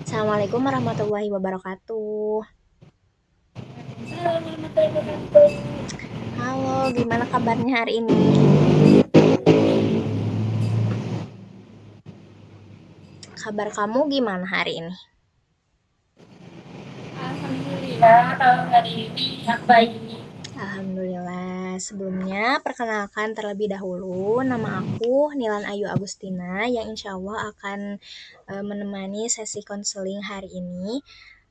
Assalamualaikum warahmatullahi wabarakatuh. Halo, gimana kabarnya hari ini? Kabar kamu gimana hari ini? Alhamdulillah, kalau hari ini yang baik. Alhamdulillah. Sebelumnya, perkenalkan terlebih dahulu, nama aku Nilan Ayu Agustina yang insya Allah akan menemani sesi konseling hari ini.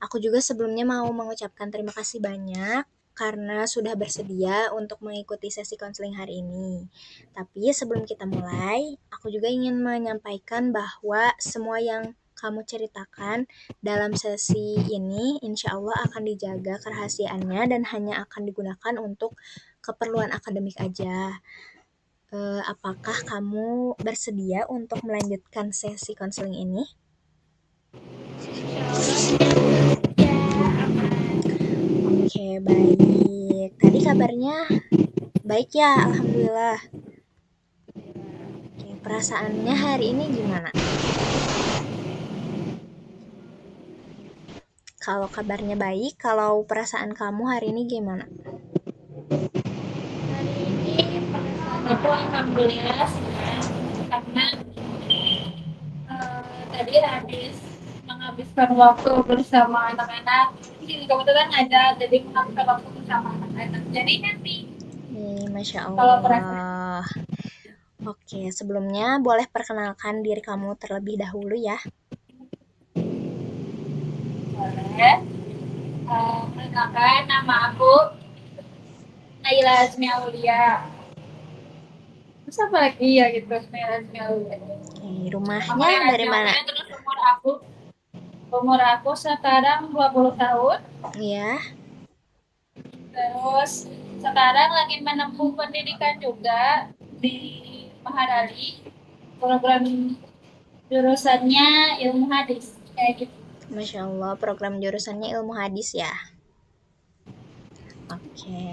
Aku juga sebelumnya mau mengucapkan terima kasih banyak karena sudah bersedia untuk mengikuti sesi konseling hari ini. Tapi sebelum kita mulai, aku juga ingin menyampaikan bahwa semua yang kamu ceritakan dalam sesi ini insya Allah akan dijaga kerahasiaannya dan hanya akan digunakan untuk keperluan akademik aja. Apakah kamu bersedia untuk melanjutkan sesi konseling ini? Oke, baik. Tadi kabarnya baik ya, Alhamdulillah. Oke, perasaannya hari ini gimana? Kalau kabarnya baik, kalau perasaan kamu hari ini gimana? Hari ini perasaan aku alhamdulillah senang karena tadi habis menghabiskan waktu bersama anak-anak. Ini kebetulan ada jadi menghabiskan waktu bersama anak-anak. Jadi happy Masya kalau perasaan Allah. Oke, sebelumnya boleh perkenalkan diri kamu terlebih dahulu ya. boleh. Perkenalkan nama aku Naila Azmi Aulia. Terus apa lagi ya gitu Naila Azmi Aulia. Oke, Aku rumahnya Naila dari Azmi mana? Aulia terus umur aku sekarang 20 tahun. Ya, Terus sekarang lagi menempuh pendidikan juga di Maharali. Program jurusannya ilmu hadis kayak gitu. Masya Allah, program jurusannya ilmu hadis ya. Oke,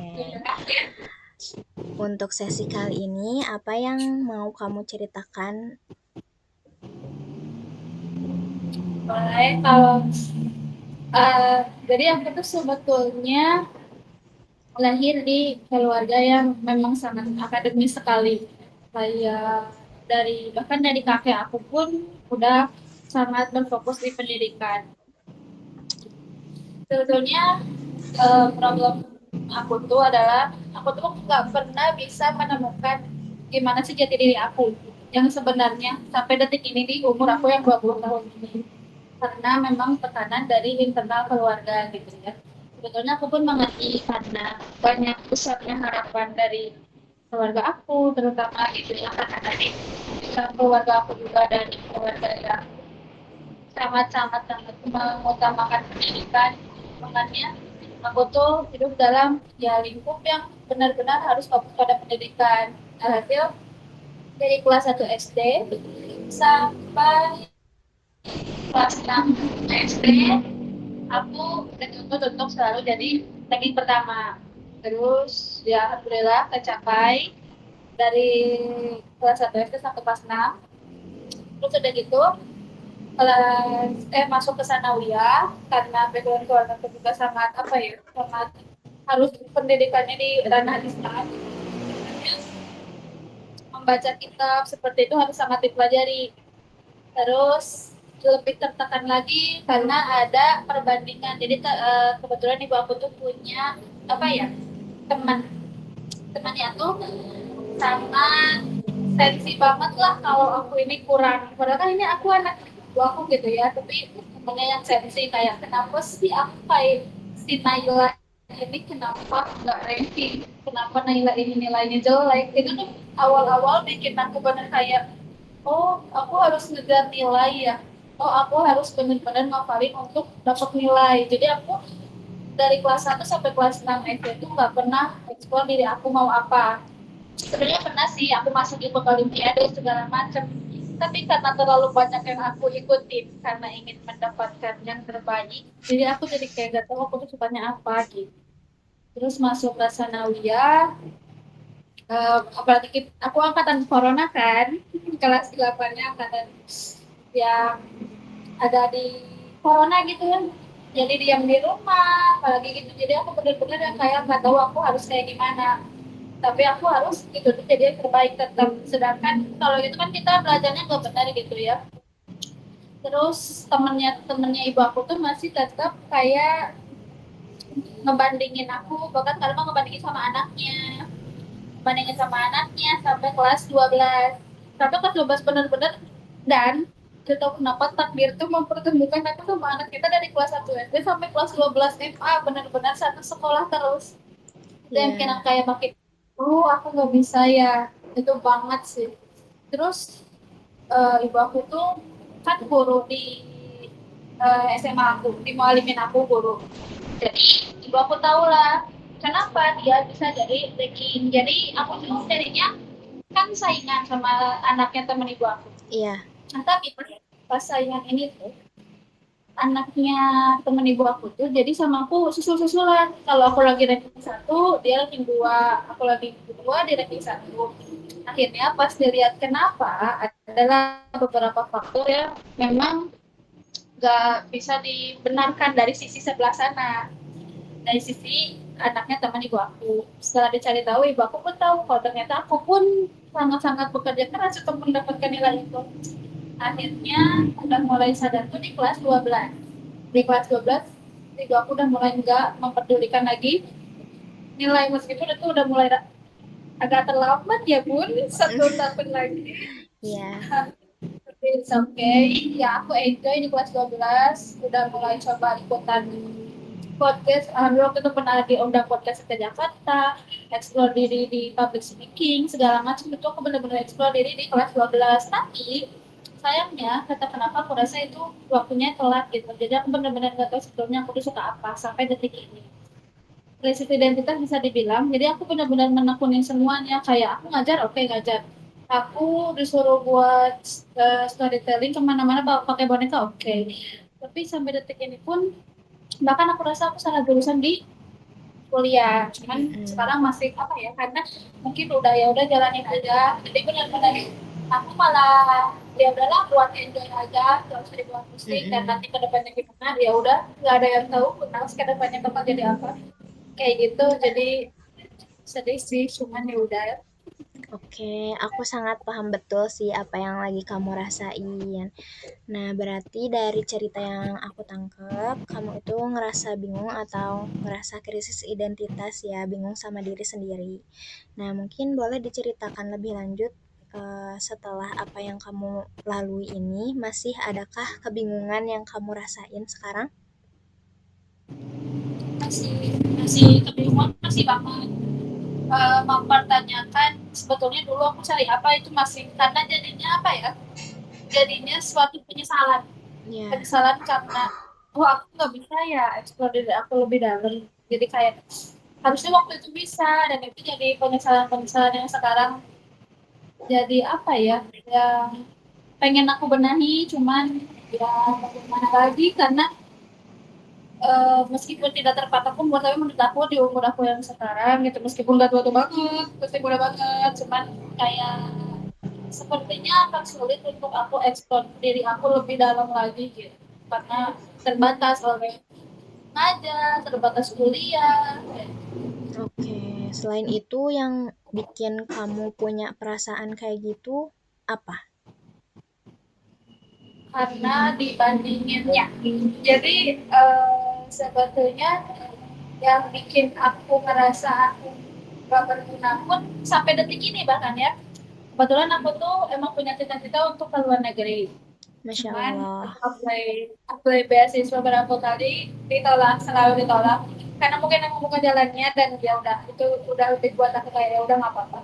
untuk sesi kali ini apa yang mau kamu ceritakan? Boleh kalau jadi aku tuh sebetulnya lahir di keluarga yang memang sangat akademis sekali. Kayak bahkan dari kakek aku pun udah sangat berfokus di pendidikan. Sebetulnya problem aku tuh adalah aku tuh nggak pernah bisa menemukan gimana sih jati diri aku yang sebenarnya sampai detik ini di umur aku yang 20 tahun ini, karena memang tekanan dari internal keluarga gitu ya. Sebetulnya aku pun mengerti karena banyak besarnya harapan dari keluarga aku, terutama itu yang adik keluarga aku juga, dan keluarga yang sangat mengutamakan pendidikan. Makanya aku tuh hidup dalam ya lingkup yang benar-benar harus fokus pada pendidikan. Alhasil dari kelas 1 SD sampai kelas 6 SD aku dituntut untuk selalu jadi ranking pertama. Terus ya alhamdulillah tercapai dari kelas 1 SD sampai kelas 6. Terus udah gitu masuk ke sanawiyah karena background keluarga juga sangat apa ya, sangat harus pendidikannya di ranah Islam. Membaca kitab seperti itu harus sangat dipelajari. Terus lebih tertekan lagi karena ada perbandingan. Jadi kebetulan ibu aku tuh punya apa ya, teman temannya tuh sangat sensi banget lah kalau aku ini kurang. Padahal kan ini aku anak ibu aku gitu ya, tapi temennya yang sensi kayak kenapa sih aku kayak si Naila ini kenapa nggak ranking, kenapa Naila ini nilainya jelek. Itu tuh awal-awal bikin aku bener kayak, oh aku harus ngejar nilai ya, oh aku harus bener-bener ngafalin untuk dapat nilai. Jadi aku dari kelas 1 sampai kelas 6 SD itu nggak pernah eksplor diri aku mau apa. Sebenarnya pernah sih aku masuk ikut olimpiade segala macam, tapi karena terlalu banyak yang aku ikutin karena ingin mendapatkan yang terbaik, jadi aku jadi kayak gak tahu aku tuh sukanya apa gitu. Terus masuk ke sanawiyah, apalagi aku angkatan corona kan, kelas 8-nya angkatan yang ada di corona gitu kan, jadi diam di rumah apalagi gitu, jadi aku bener-bener yang kayak nggak tahu aku harus kayak gimana, tapi aku harus gitu tuh jadi yang terbaik tetap, sedangkan kalau gitu kan kita belajarnya nggak benar gitu ya. Terus temennya ibu aku tuh masih tetap kayak ngebandingin aku, bahkan kadang ngebandingin sama anaknya, bandingin sama anaknya sampai kelas 12, sampai kelas 12 benar-benar. Dan gak tahu kenapa takdir tuh mempertemukan aku sama anak kita dari kelas 1 SD sampai kelas 12 SMA, benar-benar satu sekolah terus. Itu yang bikin Iya, aku kayak makin, oh aku nggak bisa ya, itu banget sih. Terus ibu aku tuh kan guru di SMA aku, di mualimin aku guru. Jadi ibu aku tahu lah kenapa dia bisa jadi ranking. Jadi aku tuh jadinya kan saingan sama anaknya temen ibu aku. iya, Nah tapi pas saingan ini tuh anaknya temen ibu aku tuh jadi sama aku susul-susulan. Kalau aku lagi ranking satu, dia ranking dua. Aku lagi dua, dia ranking satu. Akhirnya pas dilihat kenapa, adalah beberapa faktor yang memang gak bisa dibenarkan dari sisi sebelah sana, dari sisi anaknya teman ibu aku. Setelah dicari tahu, ibu aku pun tahu kalau ternyata aku pun sangat-sangat bekerja keras untuk mendapatkan nilai itu. Akhirnya udah mulai sadar tuh di kelas 12. Di kelas 12, ibu aku udah mulai nggak memperdulikan lagi nilai, meskipun itu udah mulai agak terlambat ya bun, 1 tahun lagi. iya. Tapi it's okay. Ya aku enjoy di kelas 12, udah mulai coba ikutan podcast. Alhamdulillah waktu itu pernah diundang podcast ke Jakarta, explore diri di public speaking segala macam, itu aku benar-benar explore diri di kelas 12. Tapi sayangnya kata kenapa aku rasa itu waktunya telat gitu, jadi aku benar-benar nggak tahu sebelumnya aku tuh suka apa sampai detik ini. Krisis identitas bisa dibilang, jadi aku benar-benar menekunin semuanya, kayak aku ngajar oke, ngajar, aku disuruh buat storytelling kemana-mana pakai boneka oke. Tapi sampai detik ini pun, bahkan aku rasa aku salah jurusan di kuliah, cuman Mm-mm. sekarang masih apa ya, karena mungkin udah jalanin aja, jadi benar-benar aku malah ya udahlah buat enjoy aja, gak usah dibuat pusing, dan Mm-mm. nanti ke depannya gimana ya udah, nggak ada yang tahu kenal ke depannya bakal jadi apa, kayak gitu. Jadi sedih sih, cuman ya udah. Oke, aku sangat paham betul sih apa yang lagi kamu rasain. Nah, berarti dari cerita yang aku tangkep, kamu itu ngerasa bingung atau ngerasa krisis identitas ya, bingung sama diri sendiri. Nah, mungkin boleh diceritakan lebih lanjut setelah apa yang kamu lalui ini, masih adakah kebingungan yang kamu rasain sekarang? masih masih kebingungan, masih banget mempertanyakan sebetulnya dulu aku cari apa, itu masih karena jadinya apa ya, jadinya suatu penyesalan. Ya, Penyesalan karena oh aku nggak bisa ya explore diri aku lebih dalam, jadi kayak harusnya waktu itu bisa, dan itu jadi penyesalan-penyesalan yang sekarang jadi apa ya, yang pengen aku benahi, cuman ya bagaimana lagi, karena meskipun tidak terpatok umur, tapi menurut aku di umur aku yang sekarang gitu, meskipun gak tua-tua banget, meskipun muda banget, cuman kayak sepertinya akan sulit untuk aku eksplor diri aku lebih dalam lagi gitu, karena terbatas oleh ngajar, terbatas kuliah. oke. Selain itu yang bikin kamu punya perasaan kayak gitu apa? Karena dibandinginnya, jadi sebetulnya yang bikin aku merasa aku gak berguna pun sampai detik ini bahkan ya, kebetulan aku tuh emang punya cita-cita untuk ke luar negeri, Masya cuman Allah. aku apply beasiswa beberapa kali, ditolak, selalu ditolak, karena mungkin aku bukan jalannya, dan ya udah itu udah lebih buat aku kayak ya udah nggak apa-apa.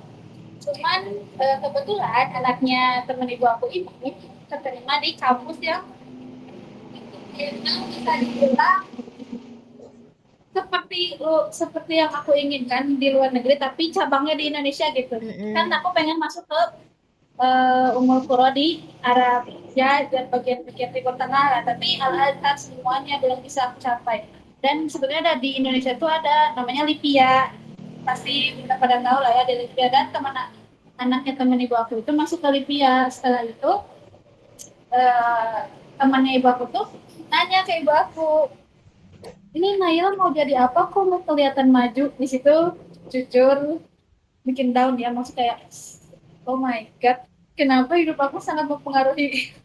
Cuman kebetulan anaknya temen ibu aku ini keterima di kampus yang itu bisa dibilang seperti yang aku inginkan di luar negeri, tapi cabangnya di Indonesia gitu. Kan Mm-mm. aku pengen masuk ke Ummul Qura di Arab ya, dan bagian-bagian Timur Tengah lah, tapi al semuanya belum bisa aku capai. Dan sebenarnya ada di Indonesia tuh ada namanya Lipia, pasti udah pada tahu lah ya di Lipia, dan teman anaknya teman ibu aku itu masuk ke Lipia. Setelah itu eh, temannya ibu aku tuh nanya ke ibu aku, ini Naila mau jadi apa kok mau kelihatan maju di situ, jujur bikin down ya, maksud kayak oh my god, kenapa hidup aku sangat mempengaruhi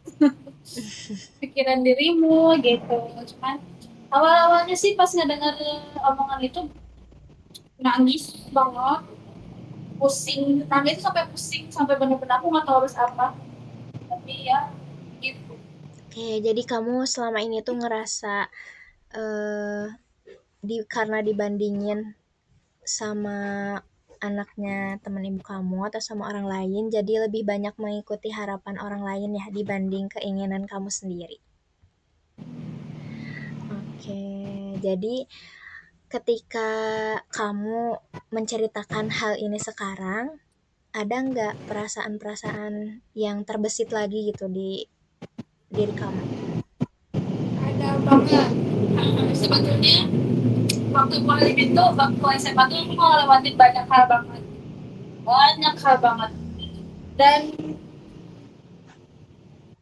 pikiran dirimu gitu. Cuman awal-awalnya sih pas ngedenger omongan itu nangis banget, pusing, nangis itu sampai pusing, sampai bener-bener aku nggak tahu harus apa, tapi ya gitu. Oke, jadi kamu selama ini tuh ngerasa eh karena dibandingin sama anaknya teman ibu kamu atau sama orang lain, jadi lebih banyak mengikuti harapan orang lain ya dibanding keinginan kamu sendiri. Oke, jadi ketika kamu menceritakan hal ini sekarang, ada nggak perasaan-perasaan yang terbesit lagi gitu di diri kamu? Ada banget. Sebetulnya waktu kuliah itu, waktu SMA tuh aku ngelewatin banyak hal banget, banyak hal banget. Dan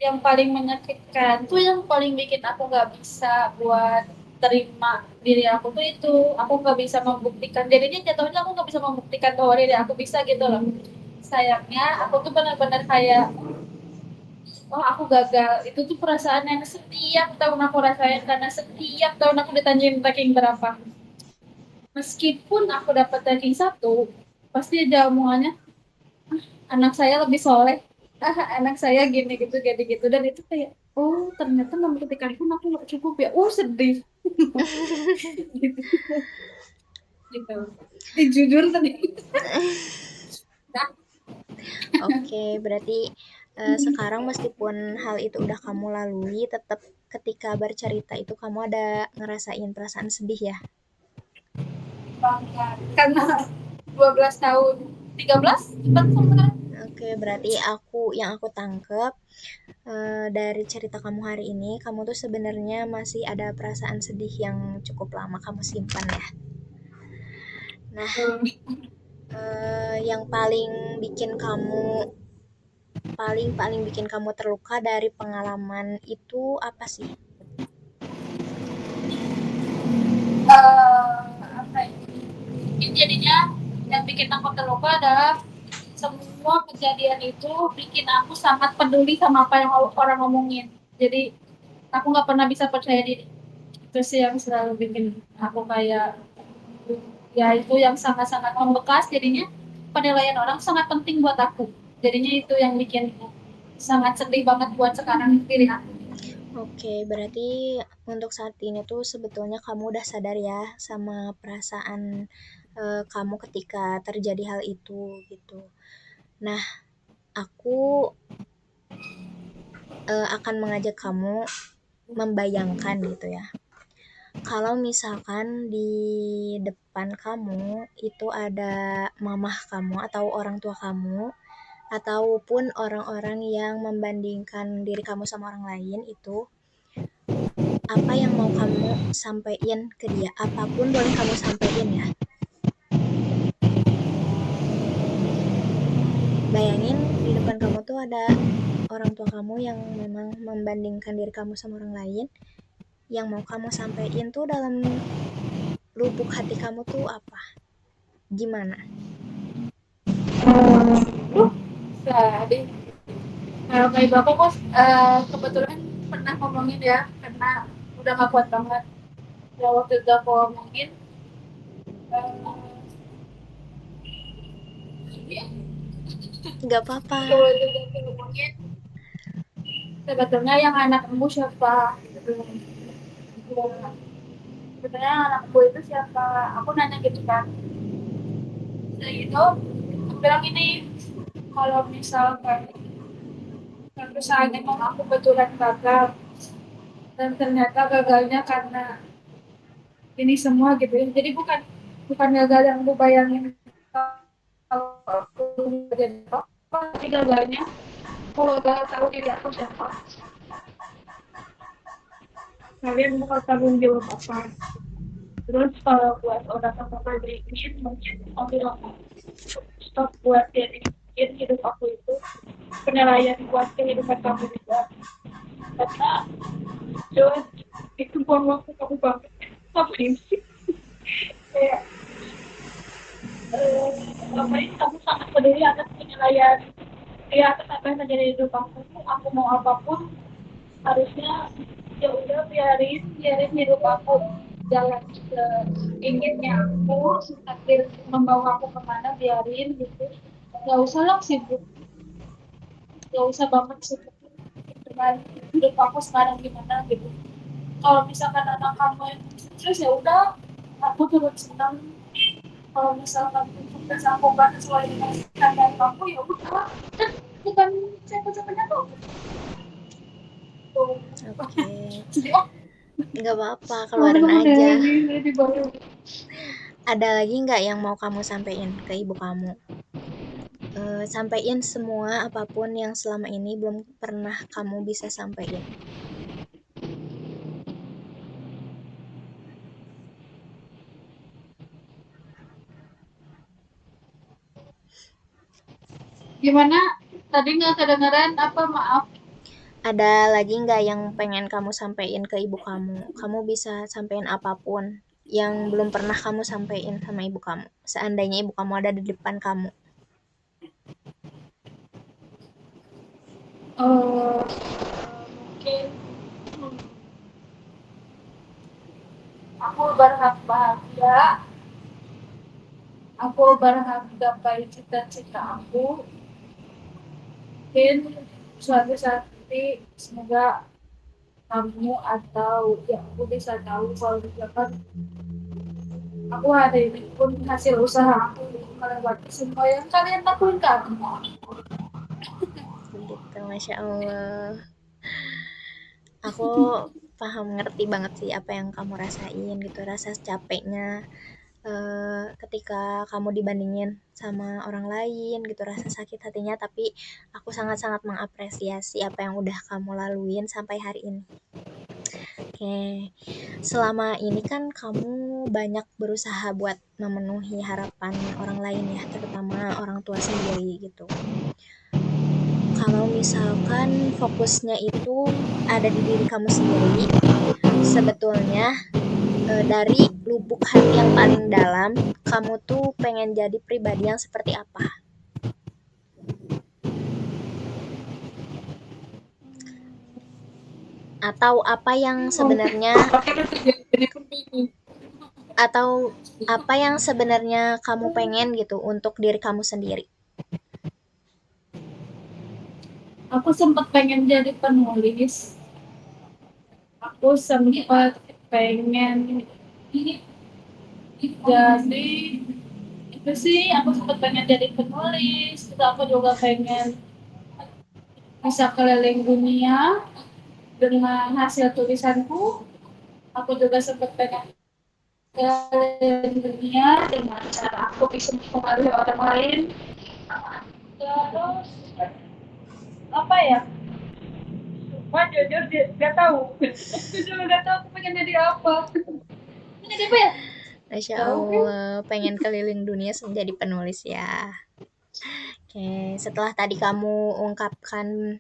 yang paling menyakitkan tuh, yang paling bikin aku nggak bisa buat terima diri aku tuh itu, aku nggak bisa membuktikan, jadinya jatuhnya aku nggak bisa membuktikan bahwa diri aku bisa gitu loh. Sayangnya aku tuh benar-benar kayak, oh aku gagal. Itu tuh perasaan yang setiap tahun aku rasain, karena setiap tahun aku ditanyain ranking berapa. Meskipun aku dapat ranking satu, pasti ada omongannya, anak saya lebih soleh, anak saya gini gitu gini gitu, dan itu kayak oh ternyata membuktikan pun aku nggak cukup ya, sedih gitu gitu. Jujur tadi. Nah, Oke, berarti sekarang meskipun hal itu udah kamu lalui, tetap ketika bercerita itu kamu ada ngerasain perasaan sedih ya? bangga karena 12 tahun, 13 cepat sekarang. Oke, berarti yang aku tangkep dari cerita kamu hari ini, kamu tuh sebenarnya masih ada perasaan sedih yang cukup lama kamu simpan ya. Nah, yang paling paling bikin kamu terluka dari pengalaman itu apa sih? Apa ya, mungkin jadinya yang bikin aku terluka adalah semua kejadian itu bikin aku sangat peduli sama apa yang orang ngomongin. Jadi aku nggak pernah bisa percaya diri. Itu sih yang selalu bikin aku kayak, ya itu yang sangat-sangat membekas. Jadinya penilaian orang sangat penting buat aku. Jadinya itu yang bikin sangat sedih banget buat sekarang diri aku. Oke, berarti untuk saat ini tuh sebetulnya kamu udah sadar ya sama perasaan kamu ketika terjadi hal itu gitu. Nah, aku akan mengajak kamu membayangkan gitu ya. Kalau misalkan di depan kamu itu ada mamah kamu atau orang tua kamu ataupun orang-orang yang membandingkan diri kamu sama orang lain itu, apa yang mau kamu sampaikan ke dia? Apapun boleh kamu sampaikan ya. Bayangin di depan kamu tuh ada orang tua kamu yang memang membandingkan diri kamu sama orang lain. Yang mau kamu sampaikan tuh dalam lubuk hati kamu tuh apa? Gimana? Jadi kayak ibu aku kok kebetulan pernah ngomongin ya, karena udah gak kuat banget. Ya waktu itu aku ngomongin, uh, ya, Gak apa-apa. waktu itu aku ngomongin, sebetulnya yang anak embu siapa? Gitu. Ya, sebetulnya anak embu itu siapa? Aku nanya gitu kan. Jadi itu, aku bilang ini, kalau misalkan perusahaan emang aku kebetulan gagal, dan ternyata gagalnya karena ini semua gitu ya. Jadi bukan bukan gagal yang aku bayangin kalau aku jadi apa, tapi gagalnya kalau gak tahu diri aku siapa, kalian bakal tanggung jawab apa. Terus kalau buat orang apa berikut mungkin aku bilang stop buat diri hidup aku itu penilaian buat kehidupan kamu juga, karena Jod, buang waktu kamu banget. Ngapain sih? Kayak, ngapain kamu sangat peduli atas penilaian ya atas apa yang terjadi di hidup aku mau apapun harusnya ya udah biarin hidup aku jalan seinginnya aku takdir membawa aku kemana biarin gitu nggak usah lah sibuk nggak usah banget sibuk dengan hidup aku sekarang gimana gitu kalau misalkan anak kamu yang sukses ya udah aku turut senang kalau misalkan sukses aku gak sesuai dengan standar kamu ya udah kan bukan siapa-siapanya tuh tuh Oke, jadi nggak apa-apa, soalnya keluarin kamu aja. lebih baru. Ada lagi nggak yang mau kamu sampaikan ke ibu kamu? Sampaikan semua apapun yang selama ini belum pernah kamu bisa sampaikan. Gimana? Tadi nggak kedengeran apa maaf. Ada lagi nggak yang pengen kamu sampaikan ke ibu kamu? Kamu bisa sampaikan apapun yang belum pernah kamu sampaikan sama ibu kamu. Seandainya ibu kamu ada di depan kamu. Mungkin aku berhak bahagia, aku berhak gapai cita-cita aku. Mungkin suatu saat nanti semoga kamu atau ya aku bisa tahu kalau misalkan aku hari ini pun hasil usaha aku melewati semua yang kalian lakuin ke aku. Gitu, Masya Allah. Aku paham, ngerti banget sih apa yang kamu rasain gitu, rasa capeknya ketika kamu dibandingin sama orang lain gitu, rasa sakit hatinya, tapi aku sangat-sangat mengapresiasi apa yang udah kamu laluin sampai hari ini. Oke, selama ini kan kamu banyak berusaha buat memenuhi harapan orang lain ya, terutama orang tua sendiri gitu. Kalau misalkan fokusnya itu ada di diri kamu sendiri, sebetulnya dari lubuk hati yang paling dalam, kamu tuh pengen jadi pribadi yang seperti apa? Atau apa yang sebenarnya atau apa yang sebenarnya kamu pengen gitu untuk diri kamu sendiri? Aku sempat pengen jadi penulis. Aku sempat pengen jadi itu sih aku sempat pengen jadi penulis. Terus aku juga pengen bisa keliling dunia dengan hasil tulisanku. Aku juga sempat pengen keliling dunia dengan cara aku bisa mempengaruhi orang lain. Terus apa ya? Wah jujur gak tahu. Jujur gak tahu aku pengen jadi apa. Pengen jadi apa ya? Masya Tahu kan? Allah, pengen keliling dunia menjadi penulis ya. Oke, setelah tadi kamu ungkapkan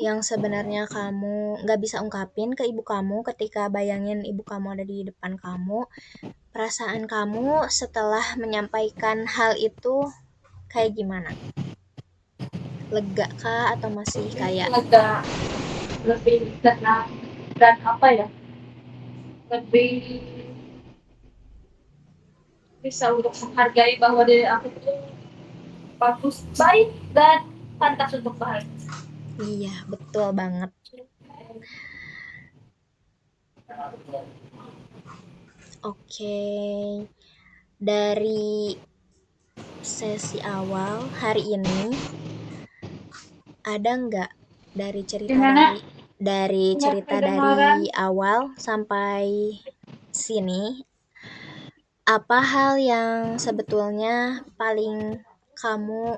yang sebenarnya kamu nggak bisa ungkapin ke ibu kamu ketika bayangin ibu kamu ada di depan kamu, perasaan kamu setelah menyampaikan hal itu kayak gimana? Lega kah atau masih kayak Lega, lebih tenang dan apa ya? Lebih bisa untuk menghargai bahwa diri aku itu bagus, baik dan pantas untuk bahagia. iya, betul banget. Oke, dari sesi awal hari ini ada nggak dari cerita Gimana? dari Nggak cerita kedengaran? dari awal sampai sini, apa hal yang sebetulnya paling kamu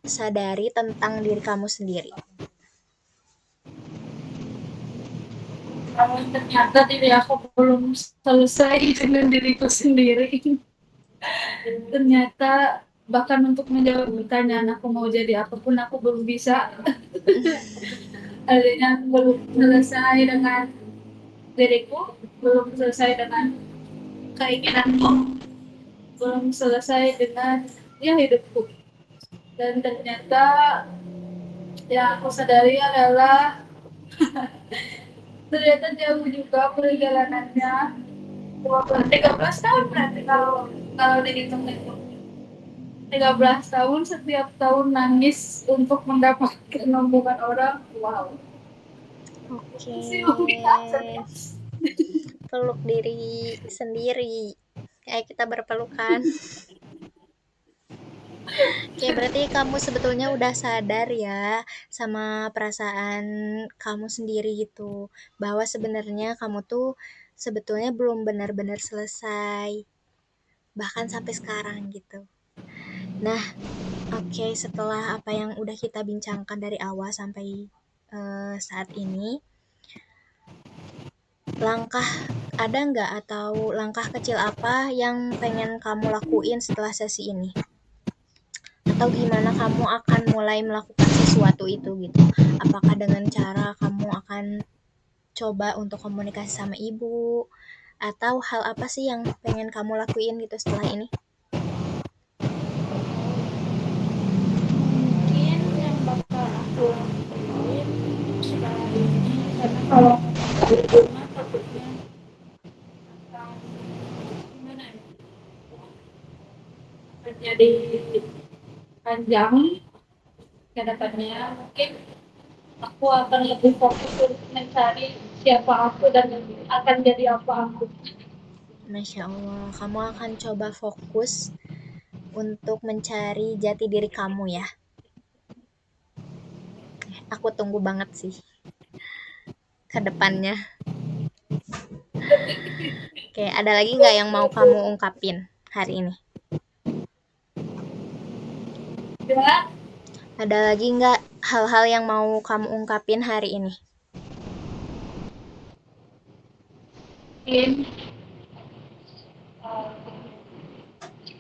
sadari tentang diri kamu sendiri? Kalau ternyata diri aku belum selesai dengan diriku sendiri. Ternyata bahkan untuk menjawab pertanyaan aku mau jadi apapun aku belum bisa. Artinya belum selesai dengan diriku belum selesai dengan keinginanku, belum selesai dengan ya hidupku. Dan ternyata yang aku sadari adalah ternyata jauh juga perjalanannya. 13 tahun berarti kalau kalau dihitung-hitung. 13 tahun, setiap tahun nangis untuk mendapatkan omongan orang. Wow. Oke, Sih okay. peluk diri sendiri. Kayak kita berpelukan. Oke, berarti kamu sebetulnya udah sadar ya sama perasaan kamu sendiri gitu. Bahwa sebenarnya kamu tuh sebetulnya belum benar-benar selesai. Bahkan sampai sekarang gitu. Nah, oke, setelah apa yang udah kita bincangkan dari awal sampai saat ini, langkah ada nggak atau langkah kecil apa yang pengen kamu lakuin setelah sesi ini? Atau gimana kamu akan mulai melakukan sesuatu itu gitu? Apakah dengan cara kamu akan coba untuk komunikasi sama ibu? Atau hal apa sih yang pengen kamu lakuin gitu setelah ini? Mungkin yang bakal aku lakuin setelah ini, karena kalau di rumah takutnya akan gimana ya, akan jadi panjang ke depannya. Mungkin aku akan lebih fokus untuk mencari siapa aku dan akan jadi apa aku. Masya Allah, kamu akan coba fokus untuk mencari jati diri kamu ya. Aku tunggu banget sih ke depannya. Oke, ada lagi nggak yang mau kamu ungkapin hari ini? Ya, Ada lagi nggak hal-hal yang mau kamu ungkapin hari ini? mungkin uh,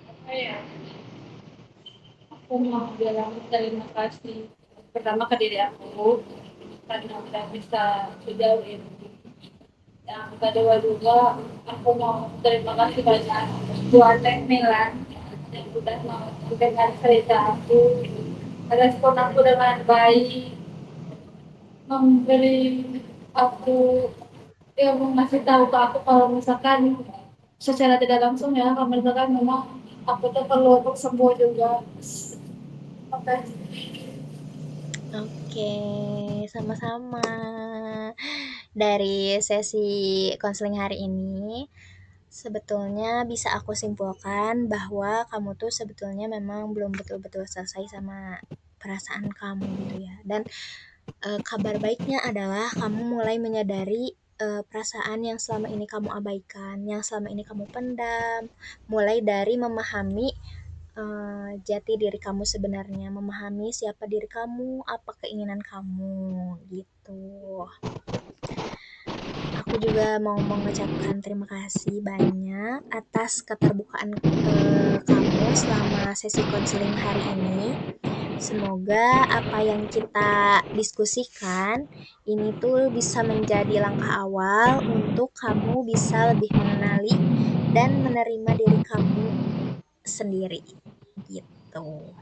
apa ya, aku mau bilang terima kasih pertama ke diri aku karena udah bisa sejauh ini. Yang kedua juga aku mau terima kasih banyak buat Teh Milan yang udah mau mendengar cerita aku, respon aku dengan baik, memberi aku ya ngasih tahu ke aku kalau misalkan secara tidak langsung ya kalau misalkan memang aku tuh perlu untuk sembuh juga. Oke. Oke, sama-sama. Dari sesi konseling hari ini, sebetulnya bisa aku simpulkan bahwa kamu tuh sebetulnya memang belum betul-betul selesai sama perasaan kamu gitu ya. Dan kabar baiknya adalah kamu mulai menyadari perasaan yang selama ini kamu abaikan, yang selama ini kamu pendam, mulai dari memahami jati diri kamu sebenarnya, memahami siapa diri kamu, apa keinginan kamu, gitu. Aku juga mau mengucapkan terima kasih banyak atas keterbukaan kamu selama sesi konseling hari ini. Semoga apa yang kita diskusikan ini tuh bisa menjadi langkah awal untuk kamu bisa lebih mengenali dan menerima diri kamu sendiri gitu.